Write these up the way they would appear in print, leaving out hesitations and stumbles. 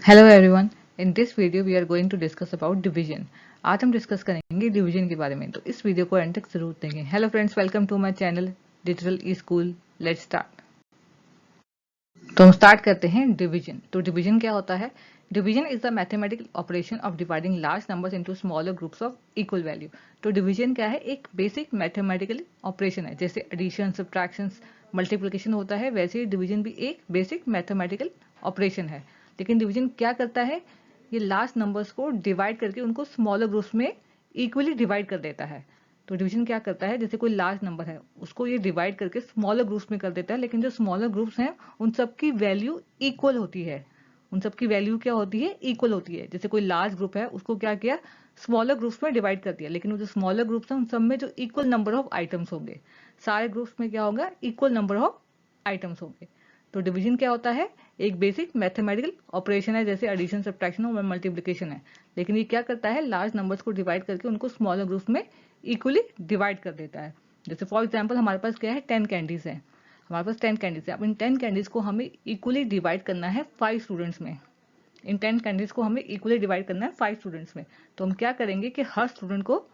Hello everyone. In this video we are going to discuss about division. आज हम discuss करेंगे division के बारे में, तो इस वीडियो को एंड तक जरूर देखें। Hello friends, welcome to my channel digital e school. Let's start. तो हम स्टार्ट करते हैं डिवीजन। तो डिवीजन क्या होता है? Division is the mathematical operation of dividing large numbers into smaller groups of equal value. तो डिवीजन क्या है? एक बेसिक मैथमेटिकल ऑपरेशन है। जैसे एडिशन, सब्ट्रैक्शन, मल्टीप्लिकेशन होता है, वैसे ही डिवीजन भी एक बेसिक मैथमेटिकल ऑपरेशन है। लेकिन डिवीजन क्या करता है? ये लार्ज नंबर्स को डिवाइड करके उनको स्मॉलर ग्रुप्स में इक्वली डिवाइड कर देता है। तो डिवीजन क्या करता है? जैसे कोई लार्ज नंबर है, उसको ये डिवाइड करके स्मॉलर ग्रुप्स में कर देता है, लेकिन जो स्मॉलर ग्रुप्स हैं उन सबकी वैल्यू इक्वल होती है। उन सबकी वैल्यू क्या होती है? इक्वल होती है। जैसे कोई लार्ज ग्रुप है, उसको क्या किया? स्मॉलर ग्रुप्स में डिवाइड कर दिया, लेकिन वो जो स्मॉलर ग्रुप्स हैं उन सब में जो इक्वल नंबर ऑफ आइटम्स होंगे, सारे ग्रुप्स में क्या होगा? इक्वल नंबर ऑफ आइटम्स होंगे। तो डिवीजन क्या होता है? एक बेसिक मैथमेटिकल ऑपरेशन है, जैसे एडिशन, सब्ट्रैक्शन और मल्टीप्लिकेशन है। लेकिन ये क्या करता है? लार्ज नंबर्स को डिवाइड करके उनको स्मॉलर ग्रुप्स में इक्वली डिवाइड कर देता है। जैसे फॉर एग्जाम्पल हमारे पास क्या है? 10 कैंडीज है। हमारे पास 10 कैंडीज है। अब इन 10 कैंडीज को हमें इक्वली डिवाइड करना है 5 स्टूडेंट्स में। इन 10 कैंडीज को हमें इक्वली डिवाइड करना है 5 स्टूडेंट्स में। तो हम क्या करेंगे कि हर स्टूडेंट को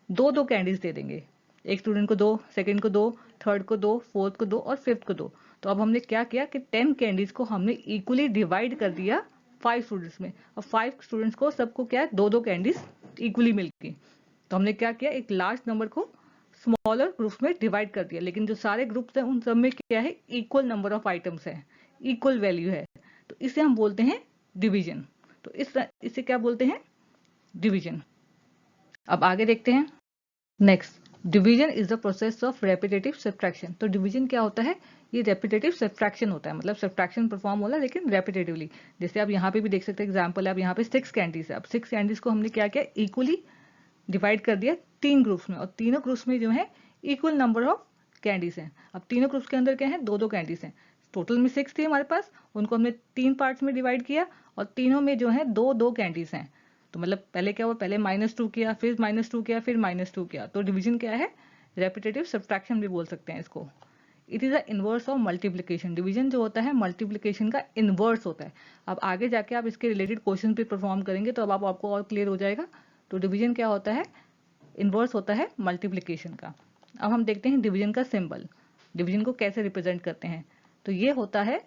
दो दो कैंडीज दे देंगे। एक स्टूडेंट को दो, सेकंड को दो, थर्ड को दो, फोर्थ को दो और फिफ्थ को दो। तो अब हमने क्या किया कि 10 कैंडीज को हमने इक्वली डिवाइड कर दिया 5 स्टूडेंट्स में। और 5 स्टूडेंट्स को सबको क्या है? दो दो कैंडीज इक्वली मिल गई। तो हमने क्या किया? एक लार्ज नंबर को स्मॉलर ग्रुप्स में डिवाइड कर दिया, लेकिन जो सारे ग्रुप्स हैं उन सब में क्या है? इक्वल नंबर ऑफ आइटम्स है, इक्वल वैल्यू है। तो इसे हम बोलते हैं डिवीजन। तो इसे क्या बोलते हैं? डिवीजन। अब आगे देखते हैं। Next, division is the process of repetitive subtraction. तो डिवीजन क्या होता है? ये रेपिटेटिव सब्ट्रैक्शन होता है, मतलब सब्ट्रैक्शन परफॉर्म होला लेकिन रेपिटेटिवली। जैसे आप यहाँ पे भी देख सकते हैं एग्जांपल है। अब यहाँ पे 6 कैंडीज है। अब 6 कैंडीज को हमने क्या किया? इक्वली डिवाइड कर दिया 3 ग्रुप्स में, और तीनों ग्रुप्स में जो है इक्वल नंबर ऑफ कैंडीज हैं। अब तीनों ग्रुप्स के अंदर क्या है? दो दो कैंडीज हैं। टोटल में 6 थी हमारे पास, उनको हमने 3 पार्ट्स में डिवाइड किया, और तीनों में जो है दो दो कैंडीज हैं। तो मतलब पहले क्या हुआ? पहले -2 किया, फिर -2 किया, फिर -2 किया। तो डिवीजन क्या है? रेपिटेटिव सब्ट्रैक्शन भी बोल सकते हैं इसको। It is the inverse of multiplication. Division जो होता है मल्टीप्लिकेशन का इनवर्स होता है। अब आगे जाके आप इसके रिलेटेड क्वेश्चन भी परफॉर्म करेंगे तो अब आपको और क्लियर हो जाएगा। तो डिवीजन क्या होता है? इनवर्स होता है मल्टीप्लिकेशन का। अब हम देखते हैं डिवीजन का सिंबल। डिवीजन को कैसे रिप्रेजेंट करते हैं? तो ये होता है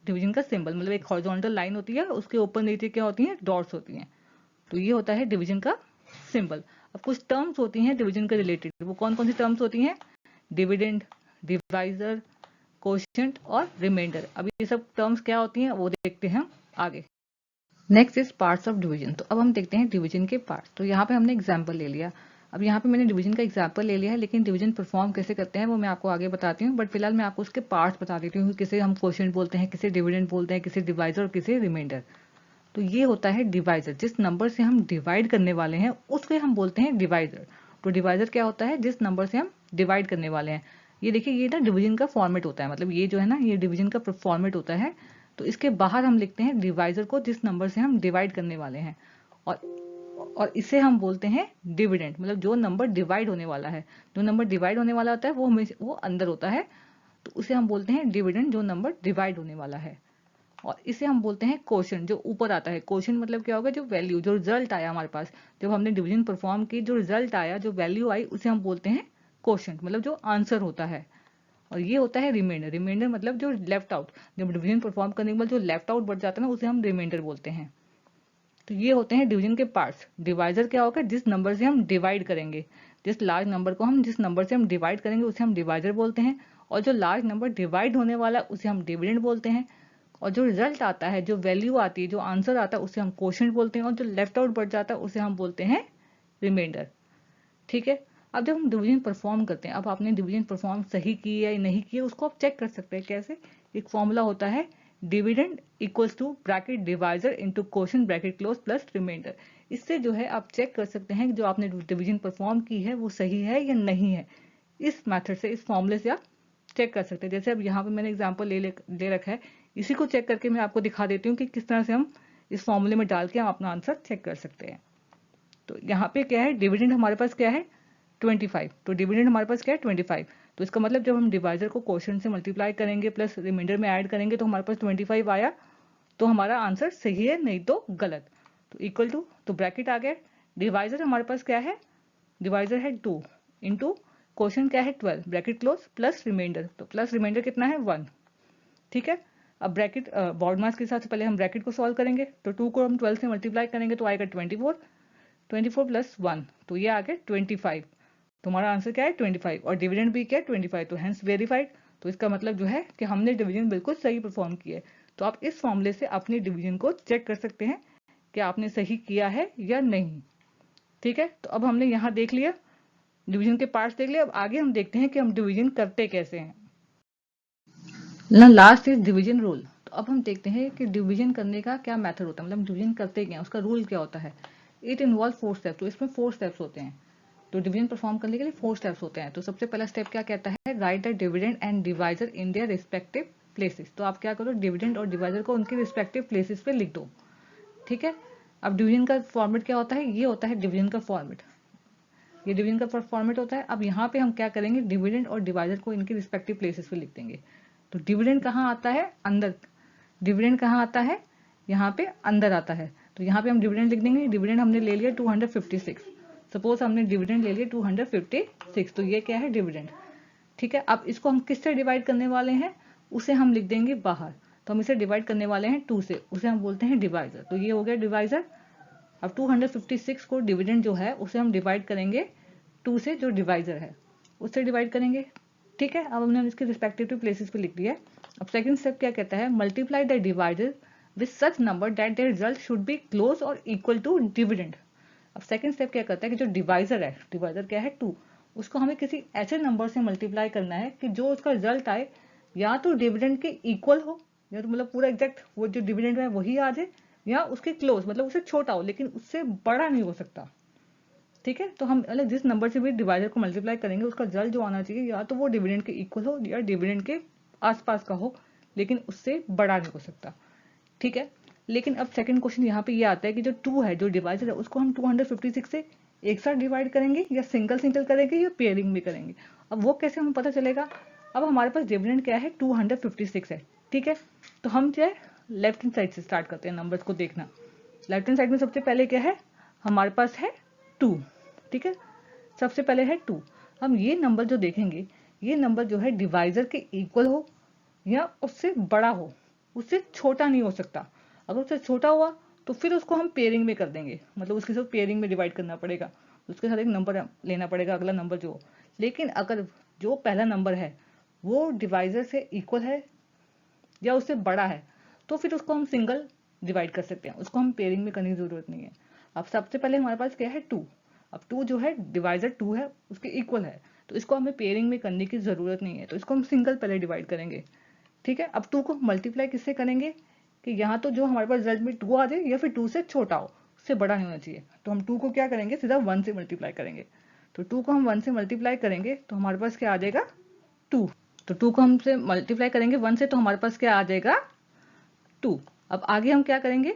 डिवीजन का सिंबल, मतलब एक हॉरिजॉन्टल लाइन होती है, उसके ऊपर नीचे क्या होती है? डॉट्स होती हैं। तो ये होता है डिवीजन का सिंबल। अब कुछ टर्म्स होती हैं डिवीजन के रिलेटेड। वो कौन कौन सी टर्म्स होती हैं? डिविडेंड, डिवाइजर, कोशेंट और रिमाइंडर। अब ये सब टर्म्स क्या होती हैं वो देखते हैं आगे। Next is parts of division. तो अब हम देखते हैं डिवीजन के पार्ट्स। तो यहाँ पे हमने एग्जाम्पल ले लिया। अब यहाँ पे मैंने डिवीजन का एग्जाम्पल ले लिया है, लेकिन डिवीजन परफॉर्म कैसे करते हैं वो मैं आपको आगे बताती हूँ। बट फिलहाल मैं आपको उसके पार्ट्स बता देती हूँ, किसे हम कोशेंट बोलते हैं, किसे डिविडेंड बोलते हैं, किसे डिवाइजर और किसे रिमाइंडर। तो ये होता है डिवाइजर। जिस नंबर से हम डिवाइड करने वाले हैं उसके हम बोलते हैं डिवाइजर। तो डिवाइजर क्या होता है? जिस नंबर से हम डिवाइड करने वाले हैं। ये देखिए, ये ना डिवीजन का फॉर्मेट होता है, मतलब ये जो है ना, ये डिवीजन का फॉर्मेट होता है। तो इसके बाहर हम लिखते हैं डिवाइजर को, जिस नंबर से हम डिवाइड करने वाले हैं। और इसे हम बोलते हैं डिविडेंड, मतलब जो नंबर डिवाइड होने वाला है। जो नंबर डिवाइड होने वाला होता है वो हमेशा वो अंदर होता है, तो उसे हम बोलते हैं डिविडेंड, जो नंबर डिवाइड होने वाला है। और इसे हम बोलते हैं क्वोशंट, जो ऊपर आता है। क्वोशंट मतलब क्या होगा? जो वैल्यू, जो रिजल्ट आया हमारे पास, जब हमने डिवीजन परफॉर्म की, जो रिजल्ट आया, जो वैल्यू आई, उसे हम बोलते हैं क्वोशंट, मतलब जो आंसर होता है। और ये होता है रिमाइंडर। रिमाइंडर मतलब जो लेफ्ट आउट, जब डिवीजन परफॉर्म करने के बाद जो लेफ्ट आउट बढ़ जाता है ना, उसे हम रिमाइंडर बोलते हैं। तो ये होते हैं डिवीजन के पार्ट्स। डिवाइजर क्या होगा? जिस नंबर से हम डिवाइड करेंगे, जिस लार्ज नंबर को हम जिस नंबर से हम डिवाइड करेंगे उसे हम डिवाइजर बोलते हैं। और जो लार्ज नंबर डिवाइड होने वाला उसे हम डिविडेंड बोलते हैं। और जो रिजल्ट आता है, जो वैल्यू आती है, जो आंसर आता है, उसे हम क्वोशंट बोलते हैं। और जो लेफ्ट आउट बढ़ जाता है उसे हम बोलते हैं रिमाइंडर। ठीक है। अब जब हम डिवीजन परफॉर्म करते हैं, अब आपने डिवीजन परफॉर्म सही की है या नहीं की है उसको आप चेक कर सकते हैं। कैसे? एक फॉर्मूला होता है, dividend equals to bracket divisor into quotient bracket close plus remainder. इससे जो है आप चेक कर सकते हैं कि जो आपने डिवीजन परफॉर्म की है वो सही है या नहीं है। इस मेथड से, इस फॉर्मूले से आप चेक कर सकते हैं। जैसे अब यहाँ पे मैंने एग्जांपल ले रखा है, इसी को चेक करके मैं आपको दिखा देती हूँ कि किस तरह से हम इस फॉर्मूले में डाल के हम अपना आंसर चेक कर सकते हैं। तो यहाँ पे क्या है? डिविडेंड हमारे पास क्या है? 25। तो डिविडेंड हमारे पास क्या है? 25। तो इसका मतलब जब हम डिवाइजर को क्वोशंट से मल्टीप्लाई करेंगे प्लस रिमाइंडर में ऐड करेंगे तो हमारे पास 25 आया। तो हमारा आंसर सही है, नहीं तो गलत। तो इक्वल टू, तो ब्रैकेट आ गया, डिवाइजर हमारे पास क्या है, डिवाइजर है 2 इंटू क्वेश्चन क्या है 12 ब्रैकेट क्लोज प्लस रिमाइंडर, तो प्लस रिमाइंडर कितना है 1। ठीक है, अब ब्रैकेट बॉड मास के हिसाब से पहले हम ब्रैकेट को सॉल्व करेंगे, तो 2 को हम 12 से मल्टीप्लाई करेंगे तो आएगा 24, 24 प्लस 1 तो ये आ गया 25। तो हमारा आंसर क्या है 25, और डिविडेंड भी क्या है 25, तो हेंस वेरीफाइड। तो इसका मतलब जो है कि हमने डिवीजन बिल्कुल सही परफॉर्म किया है। तो आप इस फॉर्मूले से अपने डिवीजन को चेक कर सकते हैं कि आपने सही किया है या नहीं। ठीक है, तो अब हमने यहाँ देख लिया डिवीजन के पार्ट्स देख लिया, अब आगे हम देखते हैं कि हम डिवीजन करते कैसे हैं ना। Last is division rule. तो अब हम देखते हैं कि डिवीजन करने का क्या मेथड होता है, मतलब डिवीजन करते क्या, उसका रूल क्या होता है। इट इन्वॉल्व 4 स्टेप्स, तो इसमें 4 स्टेप्स होते हैं। तो डिवीजन परफॉर्म करने के लिए 4 स्टेप्स होते हैं। तो सबसे पहला स्टेप क्या कहता है, write the dividend and divisor in their respective places. तो आप क्या करो, डिविडेंड और डिवाइजर को उनके रिस्पेक्टिव प्लेसेस पे लिख दो। ठीक है, अब डिवीजन का फॉर्मेट क्या होता है, ये होता है डिवीजन का फॉर्मेट, ये डिवीजन का फॉर्मेट होता है। अब यहाँ पे हम क्या करेंगे, डिविडेंड और डिवाइजर को इनके रिस्पेक्टिव प्लेसेस पे लिख देंगे। तो डिविडेंड कहाँ आता है, अंदर, डिविडेंड कहाँ आता है, यहाँ पे अंदर आता है। तो यहाँ पे हम डिविडेंड लिख देंगे, डिविडेंड हमने ले लिया 256, सपोज हमने डिविडेंड ले लिया 256, तो ये क्या है डिविडेंड। ठीक है, अब इसको हम किससे डिवाइड करने वाले हैं, उसे हम लिख देंगे बाहर। तो हम इसे डिवाइड करने वाले हैं 2 से, उसे हम बोलते हैं डिवाइजर। तो ये हो गया डिवाइजर। अब 256 को डिविडेंड जो है उसे हम डिवाइड करेंगे 2 से, जो डिवाइजर है उससे डिवाइड करेंगे। ठीक है, अब हमने इसके रिस्पेक्टिव प्लेसेस पे लिख दिया। अब सेकंड स्टेप क्या कहता है, multiply the divisor with such number that there result should be close और इक्वल टू डिविडेंड। अब सेकंड स्टेप क्या करता है कि जो डिवाइजर है, डिवाइजर क्या है 2, उसको हमें किसी ऐसे नंबर से मल्टीप्लाई करना है कि जो उसका रिजल्ट आए या तो डिविडेंड के इक्वल हो, या तो मतलब पूरा एग्जैक्ट वो जो डिविडेंड है वही आ जाए, या उसके क्लोज मतलब उससे छोटा हो लेकिन उससे बड़ा नहीं हो सकता। ठीक है, तो हम मतलब जिस नंबर से भी डिवाइजर को मल्टीप्लाई करेंगे उसका रिजल्ट जो आना चाहिए या तो वो डिविडेंड के इक्वल हो या डिविडेंड के आसपास का हो, लेकिन उससे बड़ा नहीं हो सकता। ठीक है, लेकिन अब सेकंड क्वेश्चन यहाँ पे ये आता है कि जो 2 है, जो डिवाइजर है, उसको हम 256 से एक साथ डिवाइड करेंगे या सिंगल सिंगल करेंगे या पेयरिंग में करेंगे। अब वो कैसे हमें पता चलेगा, अब हमारे पास डिविडेंड क्या है 256 है। ठीक है, तो हम जो है लेफ्ट हैंड साइड से स्टार्ट करते हैं नंबर्स को देखना। लेफ्ट हैंड साइड में सबसे पहले क्या है, हमारे पास है 2। ठीक है, सबसे पहले है 2। हम ये नंबर जो देखेंगे, ये नंबर जो है डिवाइजर के इक्वल हो या उससे बड़ा हो, उससे छोटा नहीं हो सकता। अगर उससे छोटा हुआ तो फिर उसको हम पेयरिंग में कर देंगे, मतलब उसके साथ पेयरिंग में डिवाइड करना पड़ेगा, उसके साथ एक नंबर लेना पड़ेगा अगला नंबर जो। लेकिन अगर जो पहला नंबर है वो डिवाइजर से इक्वल है या उससे बड़ा है तो फिर उसको हम सिंगल डिवाइड कर सकते हैं, उसको हम पेयरिंग में करने की जरूरत नहीं है। अब सबसे पहले हमारे पास क्या है 2। अब 2 जो है डिवाइजर 2 है उसके इक्वल है, तो इसको हमें पेयरिंग में करने की जरूरत नहीं है, तो इसको हम सिंगल पहले डिवाइड करेंगे। ठीक है, अब 2 को मल्टीप्लाई किससे करेंगे कि यहाँ तो जो हमारे पास रिजल्ट में 2 आ जाए या फिर 2 से छोटा हो, उससे बड़ा नहीं होना चाहिए। तो हम 2 को क्या करेंगे, सीधा 1 से मल्टीप्लाई करेंगे। तो 2 को हम 1 से मल्टीप्लाई करेंगे तो हमारे पास क्या आ जाएगा 2। तो 2 को हमसे मल्टीप्लाई करेंगे 1 से तो हमारे पास क्या आ जाएगा 2। अब आगे हम क्या करेंगे,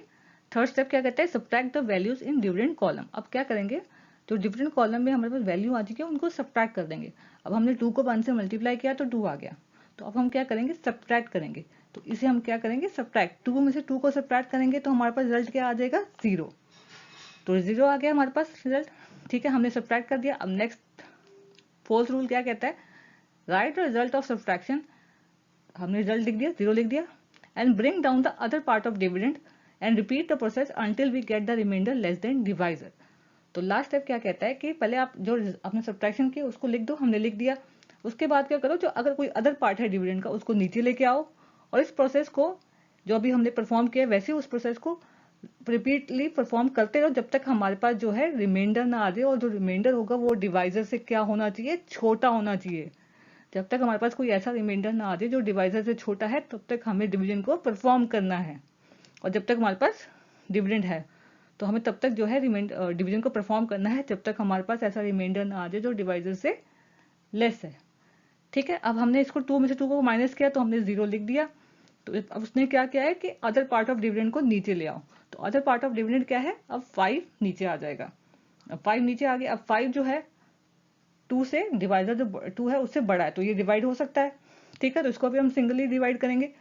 थर्ड स्टेप क्या कहता है, subtract the values in dividend column. अब क्या करेंगे, जो डिविडेंड कॉलम में हमारे पास वैल्यू आ चुकी है उनको सब्ट्रैक्ट कर देंगे। अब हमने 2 को 1 से मल्टीप्लाई किया तो 2 आ गया, तो अब हम क्या करेंगे सब्ट्रैक्ट करेंगे। तो इसे हम क्या करेंगे सब्ट्रैक्ट, 2 में से 2 को सब्ट्रैक्ट करेंगे तो हमारे पास रिजल्ट क्या आ जाएगा 0। तो 0 आ गया हमारे पास रिजल्ट। ठीक है, हमने सब्ट्रैक्ट कर दिया। अब नेक्स्ट फोर्थ रूल क्या कहता है, write the result of subtraction. हमने रिजल्ट लिख दिया 0 लिख दिया, and bring down the other part of dividend and repeat the process until we get the remainder less than divisor. तो लास्ट स्टेप क्या कहता है कि पहले आप जो आपने सब्ट्रैक्शन किया उसको लिख दो, हमने लिख दिया। उसके बाद क्या करो, जो अगर कोई अदर पार्ट है डिविडेंड का उसको नीचे लेके आओ, और इस प्रोसेस को जो अभी हमने परफॉर्म किया वैसे उस प्रोसेस को रिपीटली परफॉर्म करते रहो जब तक हमारे पास जो है रिमाइंडर ना आ जाए, और जो रिमाइंडर होगा वो डिवाइजर से क्या होना चाहिए, छोटा होना चाहिए। जब तक हमारे पास कोई ऐसा रिमाइंडर ना आ जाए जो डिवाइजर से छोटा है तब तक हमें डिवीजन को परफॉर्म करना है, और जब तक हमारे पास डिविडेंड है तो हमें तब तक जो है डिवीजन को परफॉर्म करना है जब तक हमारे पास ऐसा रिमाइंडर ना आ जाए जो डिवाइजर से लेस है। ठीक है, अब हमने इसको 2 में से 2 को माइनस किया तो हमने 0 लिख दिया। तो अब उसने क्या किया है कि अदर पार्ट ऑफ डिविडेंड को नीचे ले आओ, तो अदर पार्ट ऑफ डिविडेंड क्या है, अब 5 नीचे आ जाएगा। अब 5 नीचे आ गया, अब 5 जो है 2 से डिवाइजर जो 2 है उससे बड़ा है तो ये डिवाइड हो सकता है। ठीक है, तो इसको भी हम सिंगली डिवाइड करेंगे।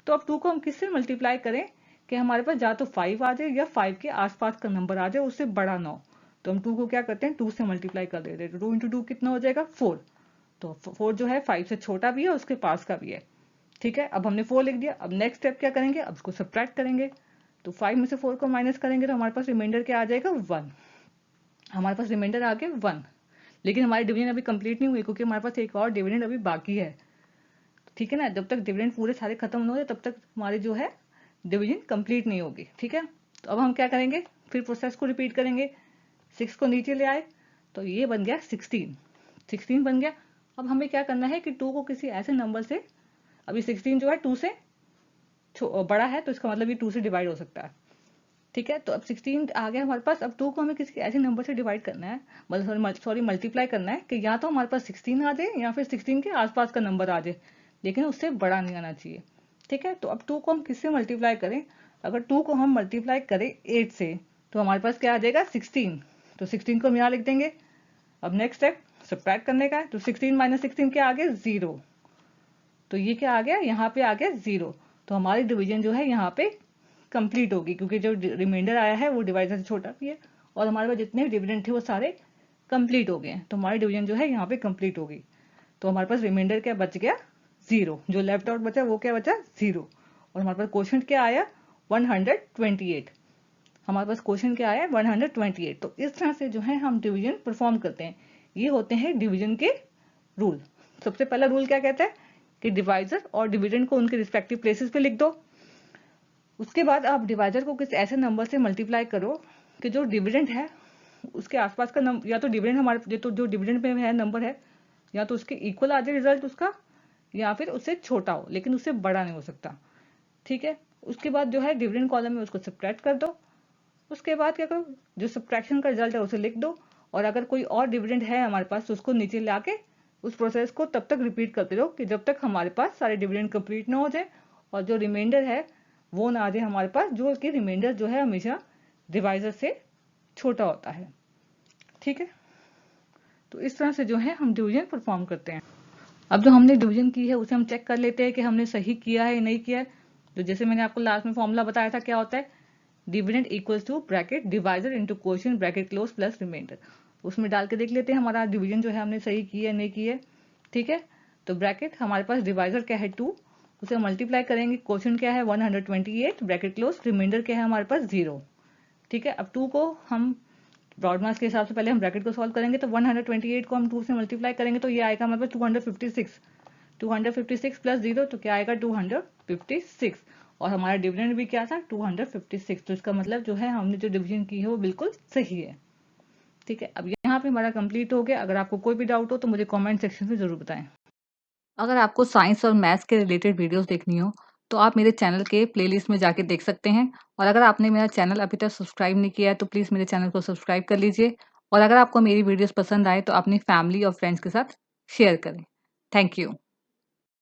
तो अब 2 को हम किससे मल्टीप्लाई करें कि हमारे पास या तो 5 आ जाए या 5 के आसपास का नंबर आ जाए, उससे बड़ा ना हो। तो हम 2 को क्या करते हैं, 2 से मल्टीप्लाई कर देते हैं। तो 2 इंटू 2 कितना हो जाएगा, 4। तो 4 जो है 5 से छोटा भी है, उसके पास का भी है। ठीक है, अब हमने 4 लिख दिया। अब नेक्स्ट स्टेप क्या करेंगे, अब उसको सब्ट्रैक्ट करेंगे। तो 5 में से 4 को माइनस करेंगे तो हमारे पास रिमाइंडर क्या आ जाएगा, 1। हमारे पास रिमाइंडर आ गया 1। लेकिन हमारी डिवीजन अभी कंप्लीट नहीं हुई, क्योंकि हमारे पास एक और डिविडेंड अभी बाकी है। ठीक है ना, जब तक डिविडेंड पूरे सारे खत्म नहीं हो तब तक हमारी जो है डिवीजन कंप्लीट नहीं होगी। ठीक है, तो अब हम क्या करेंगे, फिर प्रोसेस को रिपीट करेंगे। 6 को नीचे ले आए तो ये बन गया 16 बन गया। अब हमें क्या करना है कि 2 को किसी ऐसे नंबर से, अभी 16 जो है 2 से बड़ा है, तो इसका मतलब ये 2 से डिवाइड हो सकता है। ठीक है, तो अब 16 आ गया हमारे पास। अब 2 को हमें किसी ऐसे नंबर से डिवाइड करना है, मतलब सॉरी मल्टीप्लाई करना है, कि या तो हमारे पास 16 आ जाए या फिर 16 के आसपास का नंबर आ जाए, लेकिन उससे बड़ा नहीं आना चाहिए। ठीक है, तो अब 2 को हम किससे मल्टीप्लाई करें, अगर 2 को हम मल्टीप्लाई करें 8 से तो हमारे पास क्या आ जाएगा, 16। तो 16 को हम यहाँ लिख देंगे। अब नेक्स्ट स्टेप सब्ट्रैक्ट करने का है, तो 16 माइनस 16 क्या आ गया, 0। तो ये क्या आ गया, यहाँ पे आ गया 0। तो हमारी डिवीजन जो है यहाँ पे कंप्लीट होगी, क्योंकि जो रिमाइंडर आया है वो डिवाइडर से छोटा भी है, और हमारे पास जितने भी डिविडेंड थे वो सारे कंप्लीट हो गए हैं। तो हमारी डिवीजन जो है यहाँ पे कंप्लीट होगी। तो हमारे पास रिमाइंडर क्या बच गया, 0। जो लेफ्ट आउट बचा वो क्या बचा, 0। और हमारे पास क्वेश्चन क्या आया, 128। हमारे पास क्वेश्चन क्या आया, 128। तो इस तरह से जो है हम डिवीजन परफॉर्म करते हैं। ये होते हैं डिवीजन के रूल। सबसे पहला रूल क्या कहता है कि डिवाइजर और डिविडेंड को उनके रिस्पेक्टिव प्लेसेस पे लिख दो। उसके बाद आप डिवाइजर को किसी ऐसे नंबर से मल्टीप्लाई करो कि जो डिविडेंड है उसके आसपास का नंबर, या तो डिविडेंड हमारे जो डिविडेंड में है नंबर है, या तो उसके इक्वल आ जाए रिजल्ट उसका, या फिर उससे छोटा हो लेकिन उससे बड़ा नहीं हो सकता। ठीक है, उसके बाद जो है डिविडेंड कॉलम में उसको सब्ट्रैक्ट कर दो। उसके बाद क्या करो, जो सब्ट्रैक्शन का रिजल्ट है उसे लिख दो, और अगर कोई और डिविडेंड है हमारे पास तो उसको नीचे ला के उस प्रोसेस को तब तक रिपीट करते रहो कि जब तक हमारे पास सारे डिविडेंड कंप्लीट ना हो जाए, और जो रिमाइंडर है वो ना आ जाए हमारे पास, जो कि रिमाइंडर जो है हमेशा डिवाइजर से छोटा होता है। ठीक है, तो इस तरह से जो है हम डिवीजन परफॉर्म करते हैं। अब जो हमने डिवीजन की है उसे हम चेक कर लेते हैं कि हमने सही किया है या नहीं किया है। तो जैसे मैंने आपको लास्ट में फॉर्मूला बताया था, क्या होता है, dividend equals to bracket divisor into quotient bracket close plus remainder. उसमें डाल के देख लेते हैं हमारा डिवीजन जो है हमने सही किया है नहीं किया है। ठीक है, तो ब्रैकेट हमारे पास डिवाइजर क्या है 2, उसे मल्टीप्लाई करेंगे, क्वोशिएंट क्या है 128 ब्रैकेट क्लोज, रिमाइंडर क्या है हमारे पास 0। ठीक है, अब 2 को हम ब्रॉड मास के हिसाब से पहले हम ब्रैकेट को सॉल्व करेंगे, तो 128 को हम 2 से मल्टीप्लाई करेंगे तो ये आएगा हमारे पास 256 प्लस 0, तो क्या आएगा 256। और हमारा डिविडेंड भी क्या था 256। तो इसका मतलब जो है हमने जो डिवीजन की है वो बिल्कुल सही है। ठीक है, अब यहाँ पे हमारा कंप्लीट हो गया। अगर आपको कोई भी डाउट हो तो मुझे कमेंट सेक्शन में जरूर बताएं। अगर आपको साइंस और मैथ्स के रिलेटेड वीडियोस देखनी हो तो आप मेरे चैनल के प्लेलिस्ट में जाके देख सकते हैं। और अगर आपने मेरा चैनल अभी तक सब्सक्राइब नहीं किया है तो प्लीज़ मेरे चैनल को सब्सक्राइब कर लीजिए। और अगर आपको मेरी वीडियोस पसंद आए तो अपनी फैमिली और फ्रेंड्स के साथ शेयर करें। Thank you.